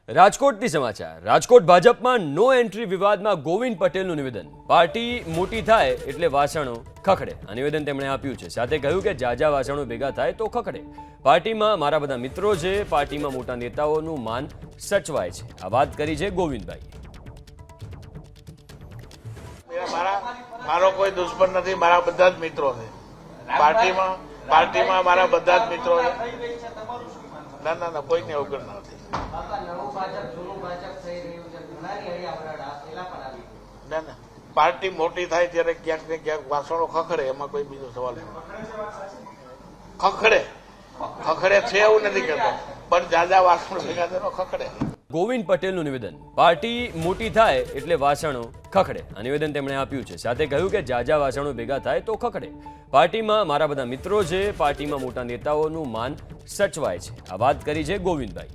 રાજકોટથી સમાચાર। રાજકોટ ભાજપમાં નો એન્ટ્રી વિવાદમાં ગોવિંદ પટેલનું નિવેદન। પાર્ટી મોટી થાય એટલે વાસણો ખખડે, આ નિવેદન તેમણે આપ્યું છે। સાથે કહ્યું કે જાજા વાસણો ભેગા થાય તો ખખડે। પાર્ટીમાં મારા બધા મિત્રો છે, પાર્ટીમાં મોટા નેતાઓનું માન સચવાય છે, આ વાત કરી છે ગોવિંદભાઈ। મારો કોઈ દુશ્મન નથી, મારા બધા જ મિત્રો છે। પાર્ટીમાં મારા બધા જ મિત્રો છે। ના ના ના, કોઈને અવગણ નથી। ના ના, પાર્ટી મોટી થાય ત્યારે ક્યાંક ને ક્યાંક વાસણો ખખડે, એમાં કોઈ બીજો સવાલ ખખડે છે એવું નથી કહેતો, પણ જાજા વાસણો ભેગા થઈને ખખડે। ગોવિંદ પટેલનું નિવેદન। પાર્ટી મોટી થાય એટલે વાસણો ખખડે, આ નિવેદન તેમણે આપ્યું છે। સાથે કહ્યું કે જાજા વાસણો ભેગા થાય તો ખખડે। પાર્ટીમાં મારા બધા મિત્રો છે, પાર્ટીમાં મોટા નેતાઓનું માન સચવાય છે, આ વાત કરી છે ગોવિંદભાઈ।